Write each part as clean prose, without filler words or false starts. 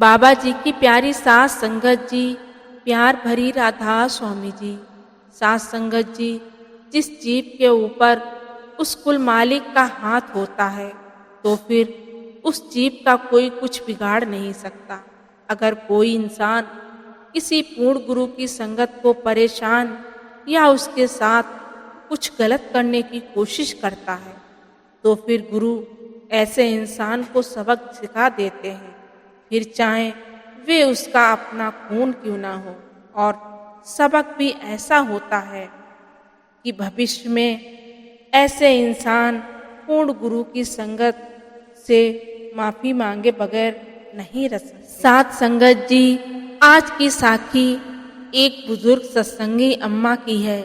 बाबा जी की प्यारी सास संगत जी, प्यार भरी राधा स्वामी जी। सास संगत जी, जिस जीव के ऊपर उस कुल मालिक का हाथ होता है तो फिर उस जीव का कोई कुछ बिगाड़ नहीं सकता। अगर कोई इंसान किसी पूर्ण गुरु की संगत को परेशान या उसके साथ कुछ गलत करने की कोशिश करता है तो फिर गुरु ऐसे इंसान को सबक सिखा देते हैं, फिर चाहे वे उसका अपना खून क्यों ना हो। और सबक भी ऐसा होता है कि भविष्य में ऐसे इंसान पूर्ण गुरु की संगत से माफी मांगे बगैर नहीं रह सकते। साथ संगत जी, आज की साखी एक बुजुर्ग सत्संगी अम्मा की है,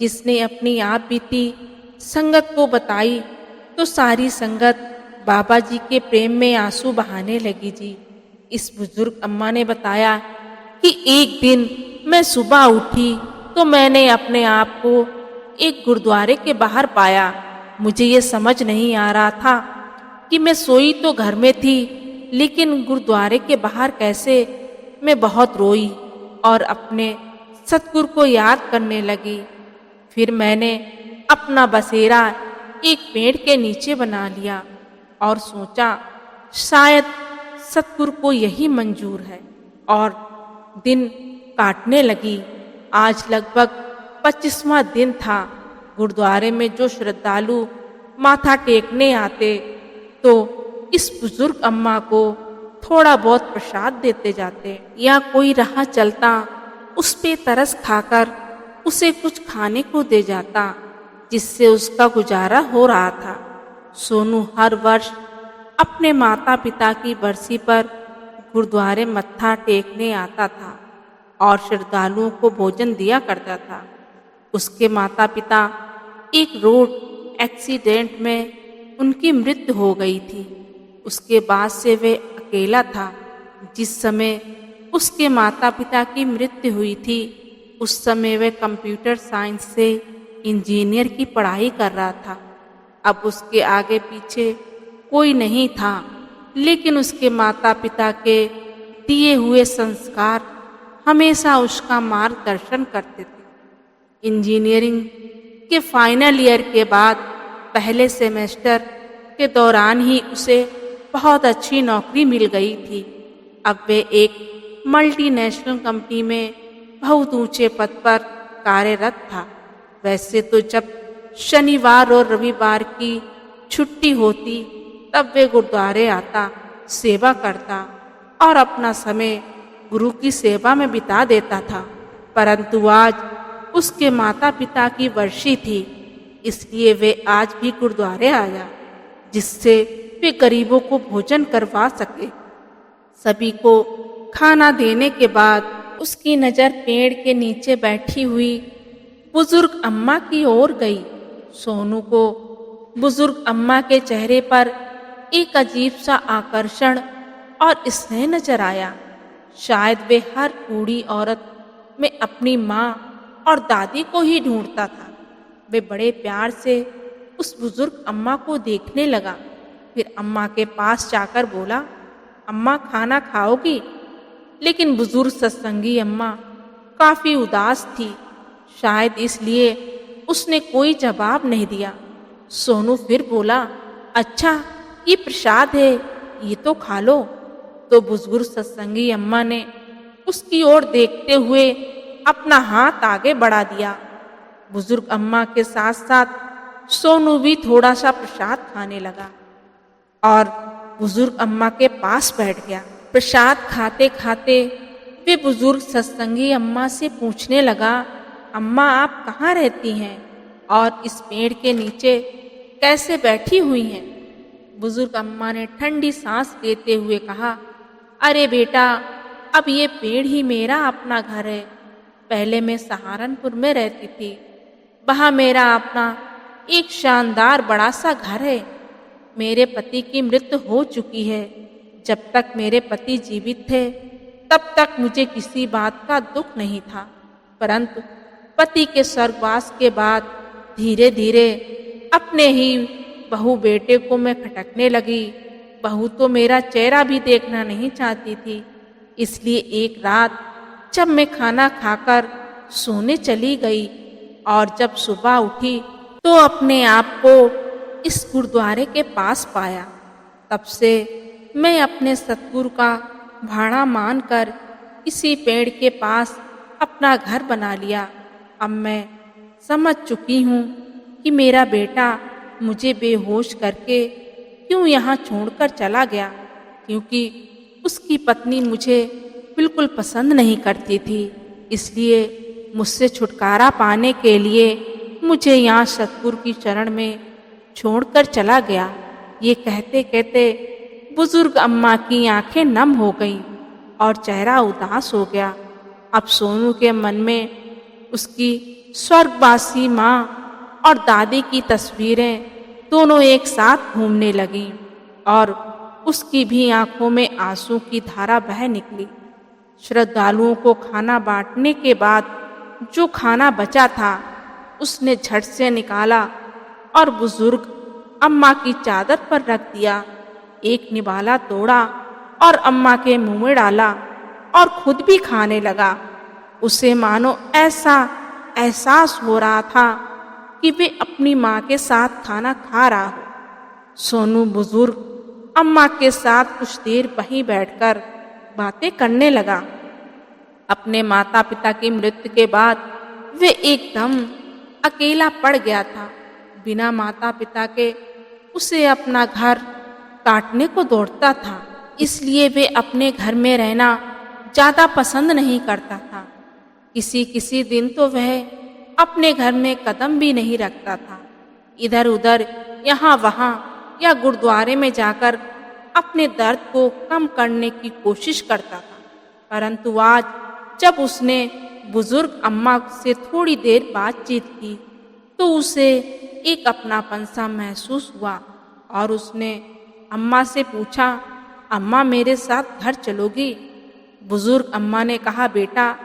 जिसने अपनी आप बीती संगत को बताई तो सारी संगत बाबा जी के प्रेम में आंसू बहाने लगी जी। इस बुजुर्ग अम्मा ने बताया कि एक दिन मैं सुबह उठी तो मैंने अपने आप को एक गुरुद्वारे के बाहर पाया। मुझे ये समझ नहीं आ रहा था कि मैं सोई तो घर में थी, लेकिन गुरुद्वारे के बाहर कैसे। मैं बहुत रोई और अपने सतगुरु को याद करने लगी। फिर मैंने अपना बसेरा एक पेड़ के नीचे बना लिया और सोचा शायद सतगुरु को यही मंजूर है, और दिन काटने लगी। आज लगभग 25वां दिन था। गुरुद्वारे में जो श्रद्धालु माथा टेकने आते तो इस बुजुर्ग अम्मा को थोड़ा बहुत प्रसाद देते जाते, या कोई राह चलता उस पे तरस खाकर उसे कुछ खाने को दे जाता, जिससे उसका गुजारा हो रहा था। सोनू हर वर्ष अपने माता पिता की बरसी पर गुरुद्वारे मत्था टेकने आता था और श्रद्धालुओं को भोजन दिया करता था। उसके माता पिता एक रोड एक्सीडेंट में उनकी मृत्यु हो गई थी। उसके बाद से वे अकेला था। जिस समय उसके माता पिता की मृत्यु हुई थी उस समय वह कंप्यूटर साइंस से इंजीनियर की पढ़ाई कर रहा था। अब उसके आगे पीछे कोई नहीं था, लेकिन उसके माता पिता के दिए हुए संस्कार हमेशा उसका मार्गदर्शन करते थे। इंजीनियरिंग के फाइनल ईयर के बाद पहले सेमेस्टर के दौरान ही उसे बहुत अच्छी नौकरी मिल गई थी। अब वे एक मल्टीनेशनल कंपनी में बहुत ऊंचे पद पर कार्यरत था। वैसे तो जब शनिवार और रविवार की छुट्टी होती तब वे गुरुद्वारे आता, सेवा करता और अपना समय गुरु की सेवा में बिता देता था। परंतु आज उसके माता पिता की वर्षी थी, इसलिए वे आज भी गुरुद्वारे आया, जिससे वे गरीबों को भोजन करवा सके। सभी को खाना देने के बाद उसकी नज़र पेड़ के नीचे बैठी हुई बुजुर्ग अम्मा की ओर गई। सोनू को बुजुर्ग अम्मा के चेहरे पर एक अजीब सा आकर्षण और स्नेह नजर आया। शायद वे हर बूढ़ी औरत में अपनी माँ और दादी को ही ढूंढता था। वे बड़े प्यार से उस बुजुर्ग अम्मा को देखने लगा। फिर अम्मा के पास जाकर बोला, अम्मा खाना खाओगी? लेकिन बुजुर्ग सत्संगी अम्मा काफी उदास थी, शायद इसलिए उसने कोई जवाब नहीं दिया। सोनू फिर बोला, अच्छा ये प्रसाद है, ये तो खा लो। तो बुजुर्ग सत्संगी अम्मा ने उसकी ओर देखते हुए अपना हाथ आगे बढ़ा दिया। बुजुर्ग अम्मा के साथ साथ सोनू भी थोड़ा सा प्रसाद खाने लगा और बुजुर्ग अम्मा के पास बैठ गया। प्रसाद खाते खाते वे बुजुर्ग सत्संगी अम्मा से पूछने लगा, अम्मा आप कहाँ रहती हैं और इस पेड़ के नीचे कैसे बैठी हुई हैं? बुजुर्ग अम्मा ने ठंडी सांस लेते हुए कहा, अरे बेटा, अब ये पेड़ ही मेरा अपना घर है। पहले मैं सहारनपुर में रहती थी, वहाँ मेरा अपना एक शानदार बड़ा सा घर है। मेरे पति की मृत्यु हो चुकी है। जब तक मेरे पति जीवित थे तब तक मुझे किसी बात का दुख नहीं था, परंतु पति के स्वर्गवास के बाद धीरे धीरे अपने ही बहू बेटे को मैं खटकने लगी। बहू तो मेरा चेहरा भी देखना नहीं चाहती थी। इसलिए एक रात जब मैं खाना खाकर सोने चली गई और जब सुबह उठी तो अपने आप को इस गुरुद्वारे के पास पाया। तब से मैं अपने सतगुरु का भाड़ा मानकर इसी पेड़ के पास अपना घर बना लिया। अब मैं समझ चुकी हूँ कि मेरा बेटा मुझे बेहोश करके क्यों यहाँ छोड़कर चला गया, क्योंकि उसकी पत्नी मुझे बिल्कुल पसंद नहीं करती थी। इसलिए मुझसे छुटकारा पाने के लिए मुझे यहाँ सतगुरु की शरण में छोड़कर चला गया। ये कहते कहते बुजुर्ग अम्मा की आंखें नम हो गईं और चेहरा उदास हो गया। अब सोनू के मन में उसकी स्वर्गवासी माँ और दादी की तस्वीरें दोनों एक साथ घूमने लगीं और उसकी भी आंखों में आंसू की धारा बह निकली। श्रद्धालुओं को खाना बांटने के बाद जो खाना बचा था उसने झट से निकाला और बुजुर्ग अम्मा की चादर पर रख दिया। एक निवाला तोड़ा और अम्मा के मुंह में डाला और खुद भी खाने लगा। उसे मानो ऐसा एहसास हो रहा था कि वे अपनी माँ के साथ खाना खा रहा हो। सोनू बुजुर्ग अम्मा के साथ कुछ देर वहीं बैठकर बातें करने लगा। अपने माता पिता की मृत्यु के बाद वे एकदम अकेला पड़ गया था। बिना माता पिता के उसे अपना घर काटने को दौड़ता था। इसलिए वे अपने घर में रहना ज़्यादा पसंद नहीं करता था। किसी किसी दिन तो वह अपने घर में कदम भी नहीं रखता था। इधर उधर यहाँ वहाँ या गुरुद्वारे में जाकर अपने दर्द को कम करने की कोशिश करता था। परंतु आज जब उसने बुजुर्ग अम्मा से थोड़ी देर बातचीत की तो उसे एक अपनापन सा महसूस हुआ और उसने अम्मा से पूछा, अम्मा मेरे साथ घर चलोगी? बुजुर्ग अम्मा ने कहा, बेटा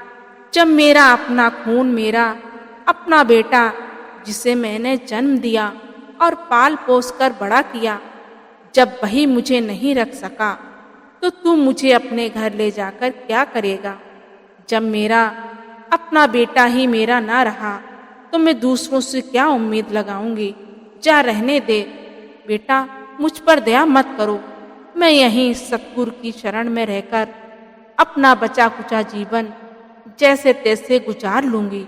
जब मेरा अपना खून, मेरा अपना बेटा जिसे मैंने जन्म दिया और पाल पोस कर बड़ा किया, जब वही मुझे नहीं रख सका तो तू मुझे अपने घर ले जाकर क्या करेगा? जब मेरा अपना बेटा ही मेरा ना रहा तो मैं दूसरों से क्या उम्मीद लगाऊंगी? जा रहने दे बेटा, मुझ पर दया मत करो। मैं यहीं सतगुरु की शरण में रहकर अपना बचा कुचा जीवन जैसे तैसे गुजार लूंगी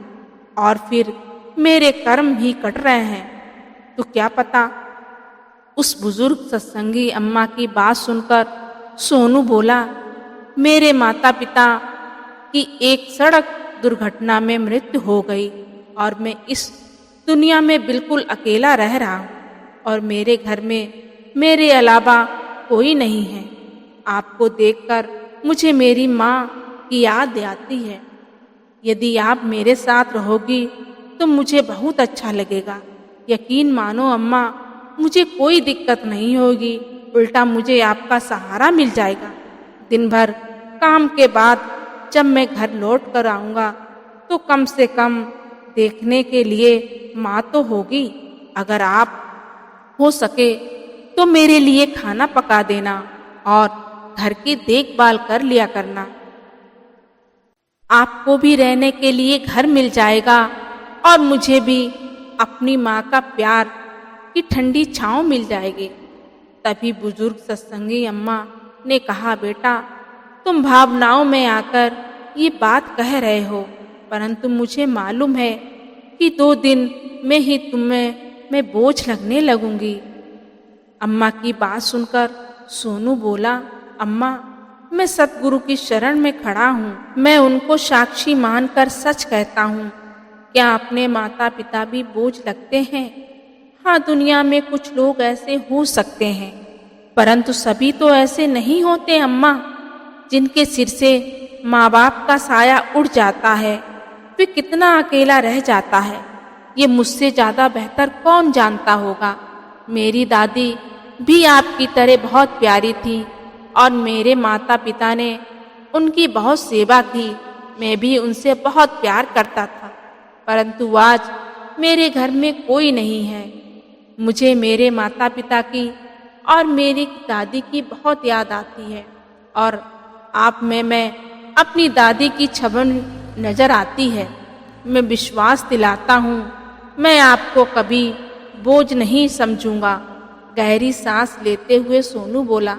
और फिर मेरे कर्म ही कट रहे हैं तो क्या पता। उस बुजुर्ग सत्संगी अम्मा की बात सुनकर सोनू बोला, मेरे माता पिता की एक सड़क दुर्घटना में मृत्यु हो गई और मैं इस दुनिया में बिल्कुल अकेला रह रहा हूँ और मेरे घर में मेरे अलावा कोई नहीं है। आपको देखकर मुझे मेरी माँ की याद आती है। यदि आप मेरे साथ रहोगी तो मुझे बहुत अच्छा लगेगा। यकीन मानो अम्मा, मुझे कोई दिक्कत नहीं होगी, उल्टा मुझे आपका सहारा मिल जाएगा। दिन भर काम के बाद जब मैं घर लौट कर आऊँगा तो कम से कम देखने के लिए माँ तो होगी। अगर आप हो सके तो मेरे लिए खाना पका देना और घर की देखभाल कर लिया करना। आपको भी रहने के लिए घर मिल जाएगा और मुझे भी अपनी माँ का प्यार की ठंडी छाँव मिल जाएगी। तभी बुजुर्ग सत्संगी अम्मा ने कहा, बेटा तुम भावनाओं में आकर ये बात कह रहे हो, परंतु मुझे मालूम है कि 2 दिन में ही तुम्हें मैं बोझ लगने लगूंगी। अम्मा की बात सुनकर सोनू बोला, अम्मा मैं सतगुरु की शरण में खड़ा हूँ। मैं उनको साक्षी मानकर सच कहता हूँ। क्या अपने माता पिता भी बोझ लगते हैं? हाँ, दुनिया में कुछ लोग ऐसे हो सकते हैं, परंतु सभी तो ऐसे नहीं होते अम्मा। जिनके सिर से माँ बाप का साया उड़ जाता है वे कितना अकेला रह जाता है, ये मुझसे ज़्यादा बेहतर कौन जानता होगा। मेरी दादी भी आपकी तरह बहुत प्यारी थी और मेरे माता पिता ने उनकी बहुत सेवा की। मैं भी उनसे बहुत प्यार करता था, परंतु आज मेरे घर में कोई नहीं है। मुझे मेरे माता पिता की और मेरी दादी की बहुत याद आती है और आप में मैं अपनी दादी की छवि नजर आती है। मैं विश्वास दिलाता हूँ, मैं आपको कभी बोझ नहीं समझूंगा। गहरी सांस लेते हुए सोनू बोला।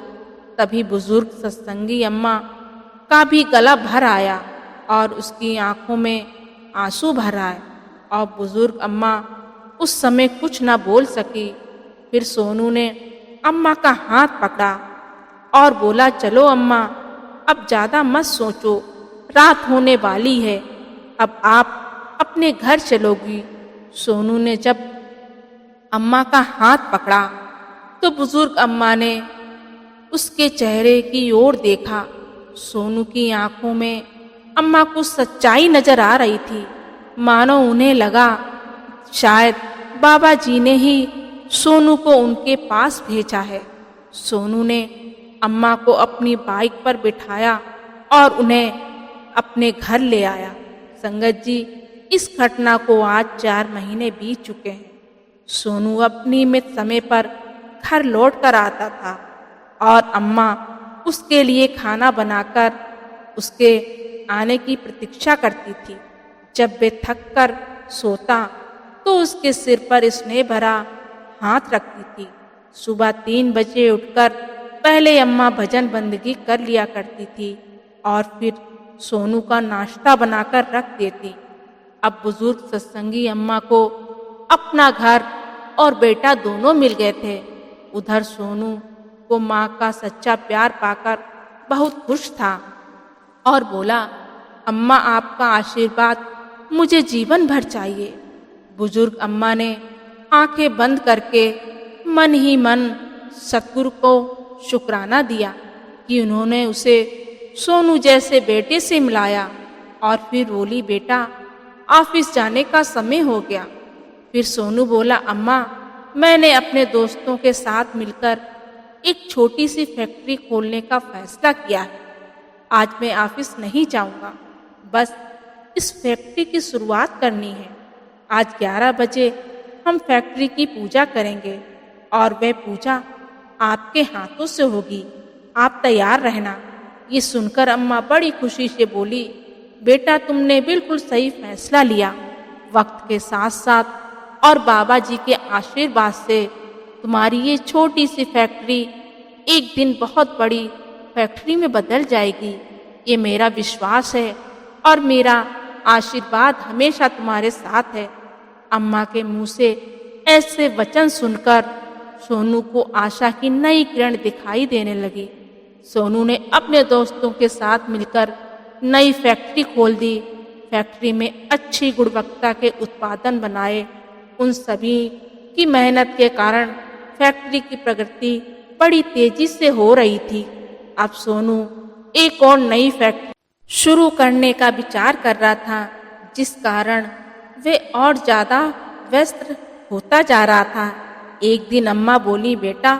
तभी बुजुर्ग सत्संगी अम्मा का भी गला भर आया और उसकी आंखों में आंसू भर आए और बुजुर्ग अम्मा उस समय कुछ न बोल सकी। फिर सोनू ने अम्मा का हाथ पकड़ा और बोला, चलो अम्मा, अब ज्यादा मत सोचो, रात होने वाली है, अब आप अपने घर चलोगी। सोनू ने जब अम्मा का हाथ पकड़ा तो बुजुर्ग अम्मा ने उसके चेहरे की ओर देखा। सोनू की आंखों में अम्मा को सच्चाई नजर आ रही थी। मानो उन्हें लगा शायद बाबा जी ने ही सोनू को उनके पास भेजा है। सोनू ने अम्मा को अपनी बाइक पर बिठाया और उन्हें अपने घर ले आया। संगत जी, इस घटना को आज 4 महीने बीत चुके हैं। सोनू अपनी नियमित समय पर घर लौट कर आता था और अम्मा उसके लिए खाना बनाकर उसके आने की प्रतीक्षा करती थी। जब वे थक कर सोता तो उसके सिर पर स्नेह भरा हाथ रखती थी। सुबह 3 बजे उठकर पहले अम्मा भजन बंदगी कर लिया करती थी और फिर सोनू का नाश्ता बनाकर रख देती। अब बुजुर्ग सत्संगी अम्मा को अपना घर और बेटा दोनों मिल गए थे। उधर सोनू को माँ का सच्चा प्यार पाकर बहुत खुश था और बोला, अम्मा, आपका आशीर्वाद मुझे जीवन भर चाहिए। बुजुर्ग अम्मा ने आंखें बंद करके मन ही मन सतगुरु को शुक्राना दिया कि उन्होंने उसे सोनू जैसे बेटे से मिलाया और फिर बोली, बेटा, ऑफिस जाने का समय हो गया। फिर सोनू बोला, अम्मा, मैंने अपने दोस्तों के साथ मिलकर एक छोटी सी फैक्ट्री खोलने का फैसला किया है। आज मैं ऑफिस नहीं जाऊंगा, बस इस फैक्ट्री की शुरुआत करनी है। आज 11 बजे हम फैक्ट्री की पूजा करेंगे और वह पूजा आपके हाथों से होगी। आप तैयार रहना। ये सुनकर अम्मा बड़ी खुशी से बोली, बेटा, तुमने बिल्कुल सही फैसला लिया। वक्त के साथ साथ और बाबा जी के आशीर्वाद से तुम्हारी ये छोटी सी फैक्ट्री एक दिन बहुत बड़ी फैक्ट्री में बदल जाएगी। ये मेरा विश्वास है और मेरा आशीर्वाद हमेशा तुम्हारे साथ है। अम्मा के मुंह से ऐसे वचन सुनकर सोनू को आशा की नई किरण दिखाई देने लगी। सोनू ने अपने दोस्तों के साथ मिलकर नई फैक्ट्री खोल दी। फैक्ट्री में अच्छी गुणवत्ता के उत्पादन बनाए। उन सभी की मेहनत के कारण फैक्ट्री की प्रगति बड़ी तेजी से हो रही थी। अब सोनू एक और नई फैक्ट्री शुरू करने का विचार कर रहा था, जिस कारण वे और ज्यादा व्यस्त होता जा रहा था। एक दिन अम्मा बोली, बेटा,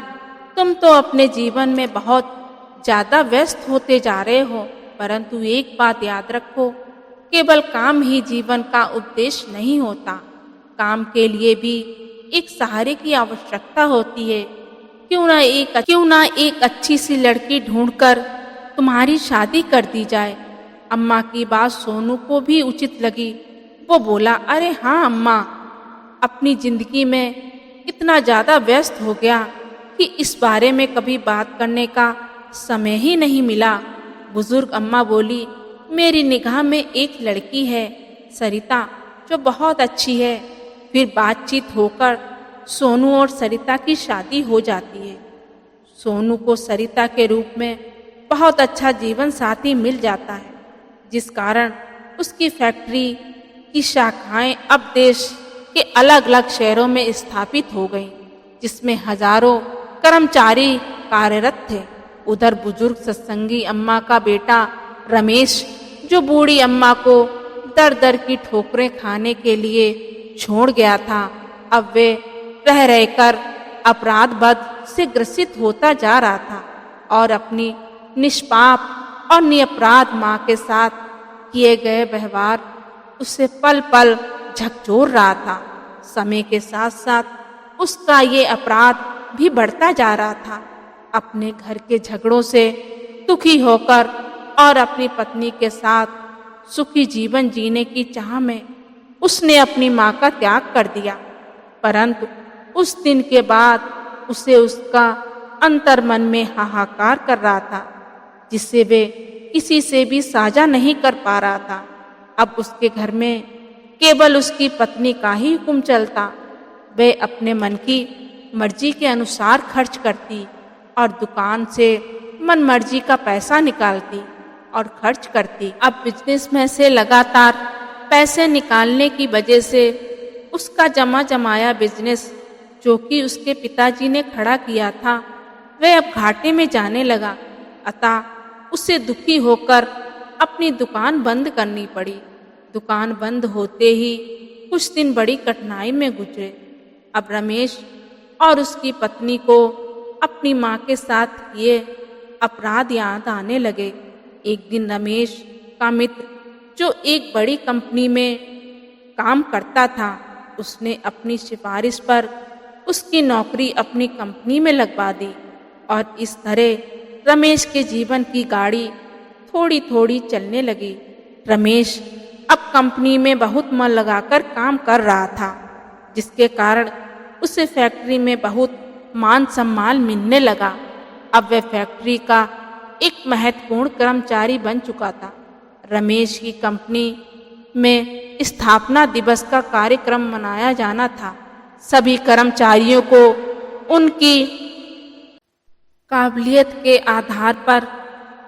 तुम तो अपने जीवन में बहुत ज्यादा व्यस्त होते जा रहे हो, परंतु एक बात याद रखो, केवल काम ही जीवन का उपदेश नहीं होता। काम के लिए भी एक सहारे की आवश्यकता होती है। क्यों ना एक अच्छी सी लड़की ढूंढकर तुम्हारी शादी कर दी जाए। अम्मा की बात सोनू को भी उचित लगी। वो बोला, अरे हाँ अम्मा, अपनी जिंदगी में इतना ज्यादा व्यस्त हो गया कि इस बारे में कभी बात करने का समय ही नहीं मिला। बुजुर्ग अम्मा बोली, मेरी निगाह में एक लड़की है, सरिता, जो बहुत अच्छी है। फिर बातचीत होकर सोनू और सरिता की शादी हो जाती है। सोनू को सरिता के रूप में बहुत अच्छा जीवन साथी मिल जाता है, जिस कारण उसकी फैक्ट्री की शाखाएं अब देश के अलग अलग शहरों में स्थापित हो गईं, जिसमें हजारों कर्मचारी कार्यरत थे। उधर बुजुर्ग सत्संगी अम्मा का बेटा रमेश, जो बूढ़ी अम्मा को दर दर की ठोकरें खाने के लिए छोड़ गया था, अब वे रह रहकर अपराधबोध से ग्रसित होता जा रहा था और अपनी निष्पाप और निरपराध माँ के साथ किए गए व्यवहार उसे पल पल झकझोर रहा था। समय के साथ साथ उसका ये अपराध भी बढ़ता जा रहा था। अपने घर के झगड़ों से दुखी होकर और अपनी पत्नी के साथ सुखी जीवन जीने की चाह में उसने अपनी माँ का त्याग कर दिया। परंतु उस दिन के बाद उसे उसका अंतर्मन में हाहाकार कर रहा था, जिससे वे किसी से भी साझा नहीं कर पा रहा था। अब उसके घर में केवल उसकी पत्नी का ही हुक्म चलता। वह अपने मन की मर्जी के अनुसार खर्च करती और दुकान से मनमर्जी का पैसा निकालती और खर्च करती। अब बिजनेस में से लगातार पैसे निकालने की वजह से उसका जमा जमाया बिजनेस, जो कि उसके पिताजी ने खड़ा किया था, वह अब घाटे में जाने लगा। अतः उसे दुखी होकर अपनी दुकान बंद करनी पड़ी। दुकान बंद होते ही कुछ दिन बड़ी कठिनाई में गुजरे। अब रमेश और उसकी पत्नी को अपनी माँ के साथ किए अपराध याद आने लगे। एक दिन रमेश का मित्र, जो एक बड़ी कंपनी में काम करता था, उसने अपनी सिफारिश पर उसकी नौकरी अपनी कंपनी में लगवा दी और इस तरह रमेश के जीवन की गाड़ी थोड़ी थोड़ी चलने लगी। रमेश अब कंपनी में बहुत मन लगाकर काम कर रहा था, जिसके कारण उसे फैक्ट्री में बहुत मान सम्मान मिलने लगा। अब वह फैक्ट्री का एक महत्वपूर्ण कर्मचारी बन चुका था। रमेश की कंपनी में स्थापना दिवस का कार्यक्रम मनाया जाना था। सभी कर्मचारियों को उनकी काबिलियत के आधार पर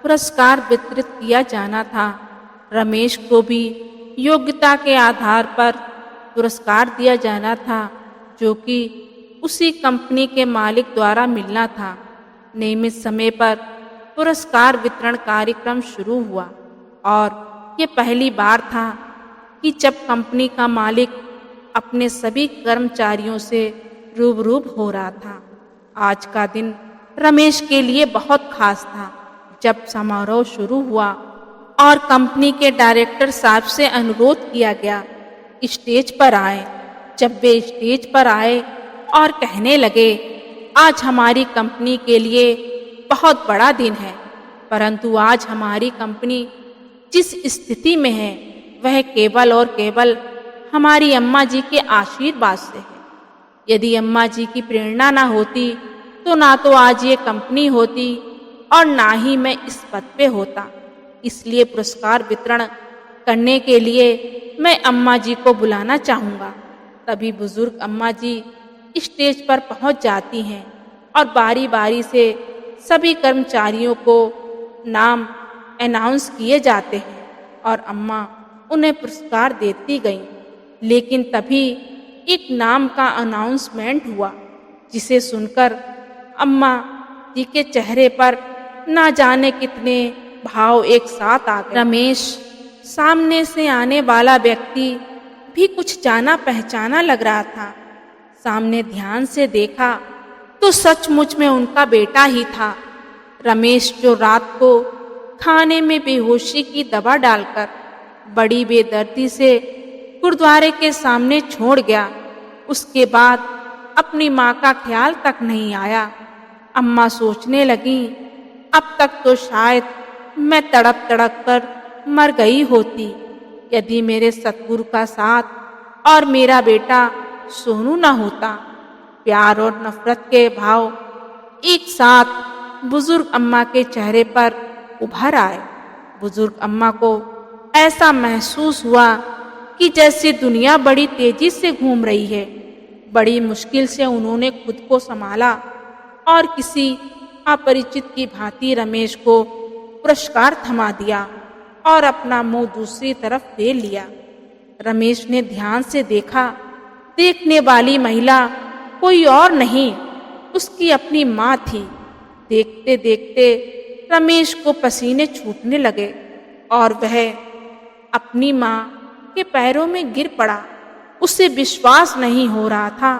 पुरस्कार वितरित किया जाना था। रमेश को भी योग्यता के आधार पर पुरस्कार दिया जाना था, जो कि उसी कंपनी के मालिक द्वारा मिलना था। नियमित समय पर पुरस्कार वितरण कार्यक्रम शुरू हुआ और ये पहली बार था कि जब कंपनी का मालिक अपने सभी कर्मचारियों से रूबरू हो रहा था। आज का दिन रमेश के लिए बहुत खास था। जब समारोह शुरू हुआ और कंपनी के डायरेक्टर साहब से अनुरोध किया गया स्टेज पर आए। जब वे स्टेज पर आए और कहने लगे, आज हमारी कंपनी के लिए बहुत बड़ा दिन है, परंतु आज हमारी कंपनी जिस स्थिति में है वह केवल और केवल हमारी अम्मा जी के आशीर्वाद से है। यदि अम्मा जी की प्रेरणा ना होती तो ना तो आज ये कंपनी होती और ना ही मैं इस पद पे होता। इसलिए पुरस्कार वितरण करने के लिए मैं अम्मा जी को बुलाना चाहूँगा। तभी बुजुर्ग अम्मा जी स्टेज पर पहुँच जाती हैं और बारी बारी से सभी कर्मचारियों को नाम अनाउंस किए जाते हैं और अम्मा उन्हें पुरस्कार देती गईं। लेकिन तभी एक नाम का अनाउंसमेंट हुआ, जिसे सुनकर अम्मा जी के चेहरे पर ना जाने कितने भाव एक साथ आ गए। रमेश, सामने से आने वाला व्यक्ति भी कुछ जाना पहचाना लग रहा था। सामने ध्यान से देखा तो सचमुच में उनका बेटा ही था। रमेश, जो रात को खाने में बेहोशी की दवा डालकर बड़ी बेदर्दी से गुरुद्वारे के सामने छोड़ गया, उसके बाद अपनी माँ का ख्याल तक नहीं आया। अम्मा सोचने लगी, अब तक तो शायद मैं तड़प तड़प कर मर गई होती, यदि मेरे सतगुरु का साथ और मेरा बेटा सोनू न होता। प्यार और नफरत के भाव एक साथ बुजुर्ग अम्मा के चेहरे पर उभर आए। बुजुर्ग अम्मा को ऐसा महसूस हुआ कि जैसे दुनिया बड़ी तेजी से घूम रही है। बड़ी मुश्किल से उन्होंने खुद को संभाला और किसी अपरिचित की भांति रमेश को पुरस्कार थमा दिया और अपना मुंह दूसरी तरफ फेर लिया। रमेश ने ध्यान से देखा, देखने वाली महिला कोई और नहीं, उसकी अपनी माँ थी। देखते देखते रमेश को पसीने छूटने लगे और वह अपनी माँ के पैरों में गिर पड़ा। उसे विश्वास नहीं हो रहा था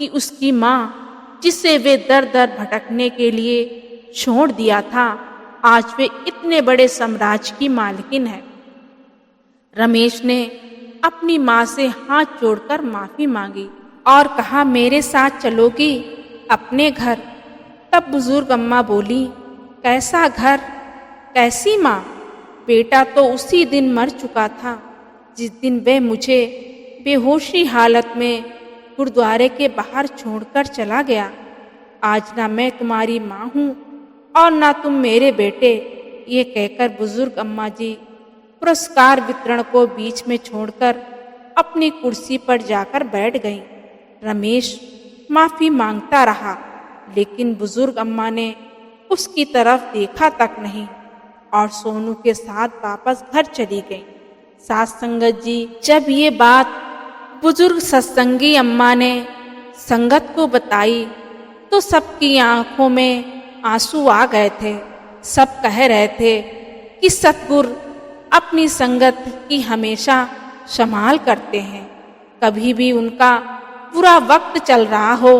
कि उसकी माँ, जिसे वे दर दर भटकने के लिए छोड़ दिया था, आज वे इतने बड़े साम्राज्य की मालकिन है। रमेश ने अपनी माँ से हाथ जोड़कर माफी मांगी और कहा, मेरे साथ चलोगी अपने घर? तब बुजुर्ग अम्मा बोली, कैसा घर, कैसी माँ? बेटा तो उसी दिन मर चुका था जिस दिन वह मुझे बेहोशी हालत में गुरुद्वारे के बाहर छोड़कर चला गया। आज ना मैं तुम्हारी माँ हूँ और ना तुम मेरे बेटे। ये कहकर बुजुर्ग अम्मा जी पुरस्कार वितरण को बीच में छोड़कर अपनी कुर्सी पर जाकर बैठ गईं। रमेश माफी मांगता रहा, लेकिन बुजुर्ग अम्मा ने उसकी तरफ देखा तक नहीं और सोनू के साथ वापस घर चली गई। सास संगत जी, जब ये बात बुजुर्ग सत्संगी अम्मा ने संगत को बताई तो सबकी आंखों में आंसू आ गए थे। सब कह रहे थे कि सतगुरु अपनी संगत की हमेशा संभाल करते हैं। कभी भी उनका बुरा वक्त चल रहा हो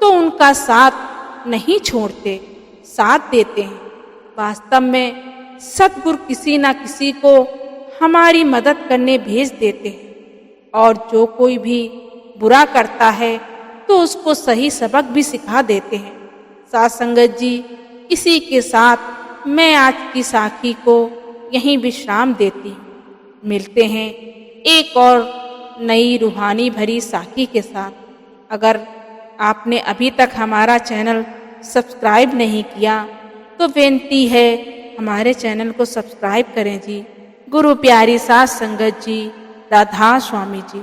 तो उनका साथ नहीं छोड़ते, साथ देते हैं। वास्तव में सतगुरु किसी न किसी को हमारी मदद करने भेज देते हैं और जो कोई भी बुरा करता है तो उसको सही सबक भी सिखा देते हैं। साथ संगत जी, इसी के साथ मैं आज की साखी को यहीं विश्राम देती हूँ। मिलते हैं एक और नई रूहानी भरी साखी के साथ। अगर आपने अभी तक हमारा चैनल सब्सक्राइब नहीं किया तो बेनती है हमारे चैनल को सब्सक्राइब करें जी। गुरु प्यारी सास संगत जी, राधा स्वामी जी।